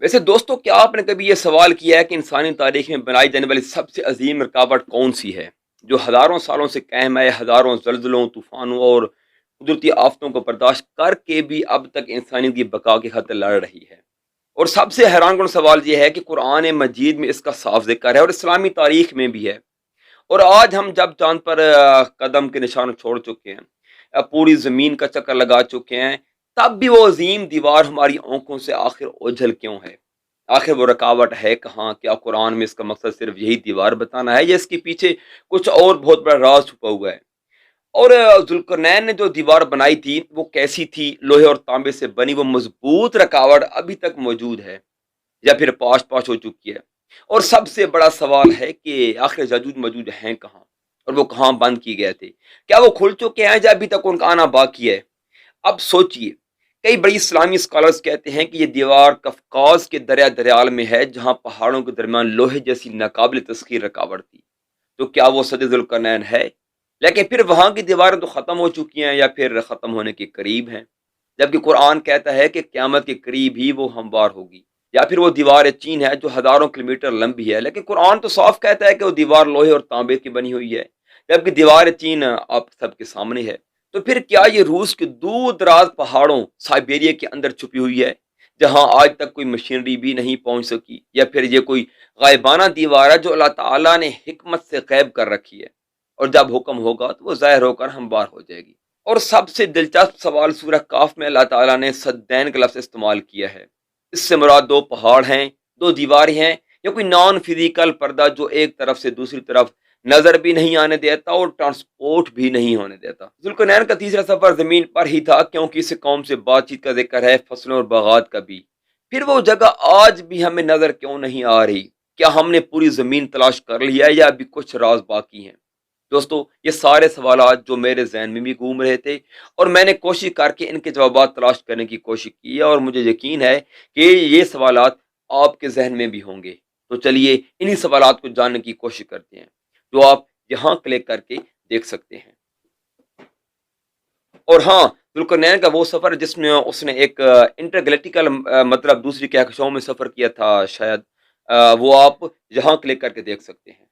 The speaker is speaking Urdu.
ویسے دوستو، کیا آپ نے کبھی یہ سوال کیا ہے کہ انسانی تاریخ میں بنائی جانے والی سب سے عظیم رکاوٹ کون سی ہے جو ہزاروں سالوں سے قائم ہے؟ ہزاروں زلزلوں، طوفانوں اور قدرتی آفتوں کو برداشت کر کے بھی اب تک انسانیت کی بقا کی خاطر لڑ رہی ہے۔ اور سب سے حیران کن سوال یہ ہے کہ قرآن مجید میں اس کا صاف ذکر ہے اور اسلامی تاریخ میں بھی ہے۔ اور آج ہم جب چاند پر قدم کے نشان چھوڑ چکے ہیں، پوری زمین کا چکر لگا چکے ہیں، تب بھی وہ عظیم دیوار ہماری آنکھوں سے آخر اوجھل کیوں ہے؟ آخر وہ رکاوٹ ہے کہاں؟ کیا قرآن میں اس کا مقصد صرف یہی دیوار بتانا ہے یا اس کے پیچھے کچھ اور بہت بڑا راز چھپا ہوا ہے؟ اور ذوالقرنین نے جو دیوار بنائی تھی وہ کیسی تھی؟ لوہے اور تانبے سے بنی وہ مضبوط رکاوٹ ابھی تک موجود ہے یا پھر پاش پاش ہو چکی ہے؟ اور سب سے بڑا سوال ہے کہ آخر یاجوج موجود ہیں کہاں، اور وہ کہاں بند کی گئے تھے؟ کیا وہ کھل چکے ہیں یا ابھی تک ان کا آنا باقی ہے؟ اب سوچئے، کئی بڑی اسلامی اسکالرز کہتے ہیں کہ یہ دیوار کفقاز کے دریا دریال میں ہے جہاں پہاڑوں کے درمیان لوہے جیسی ناقابل تسخیر رکاوٹ تھی۔ تو کیا وہ سد ذوالقرنین ہے؟ لیکن پھر وہاں کی دیواریں تو ختم ہو چکی ہیں یا پھر ختم ہونے کے قریب ہیں، جبکہ قرآن کہتا ہے کہ قیامت کے قریب ہی وہ ہموار ہوگی۔ یا پھر وہ دیوار چین ہے جو ہزاروں کلومیٹر لمبی ہے، لیکن قرآن تو صاف کہتا ہے کہ وہ دیوار لوہے اور تانبے کی بنی ہوئی ہے، جبکہ دیوار چین آپ سب کے سامنے ہے۔ تو پھر کیا یہ روس کے دور دراز پہاڑوں سائبیریا کے اندر چھپی ہوئی ہے جہاں آج تک کوئی مشینری بھی نہیں پہنچ سکی؟ یا پھر یہ کوئی غائبانہ دیوار ہے جو اللہ تعالیٰ نے حکمت سے غائب کر رکھی ہے اور جب حکم ہوگا تو وہ ظاہر ہو کر ہموار ہو جائے گی؟ اور سب سے دلچسپ سوال، سورہ کاف میں اللہ تعالیٰ نے سدین کا لفظ استعمال کیا ہے۔ اس سے مراد دو پہاڑ ہیں، دو دیواریں ہیں، یا کوئی نان فزیکل پردہ جو ایک طرف سے دوسری طرف نظر بھی نہیں آنے دیتا اور ٹرانسپورٹ بھی نہیں ہونے دیتا؟ ذوالقرنین کا تیسرا سفر زمین پر ہی تھا کیونکہ اس قوم سے بات چیت کا ذکر ہے، فصلوں اور باغات کا بھی۔ پھر وہ جگہ آج بھی ہمیں نظر کیوں نہیں آ رہی؟ کیا ہم نے پوری زمین تلاش کر لیا ہے یا ابھی کچھ راز باقی ہیں؟ دوستو، یہ سارے سوالات جو میرے ذہن میں بھی گھوم رہے تھے اور میں نے کوشش کر کے ان کے جوابات تلاش کرنے کی کوشش کی ہے، اور مجھے یقین ہے کہ یہ سوالات آپ کے ذہن میں بھی ہوں گے۔ تو چلیے انہی سوالات کو جاننے کی کوشش کرتے ہیں جو آپ یہاں کلک کر کے دیکھ سکتے ہیں۔ اور ہاں، ذوالقرنین کا وہ سفر جس میں اس نے ایک انٹرگلیکٹیکل مطلب دوسری کہکشاؤں میں سفر کیا تھا شاید، وہ آپ یہاں کلک کر کے دیکھ سکتے ہیں۔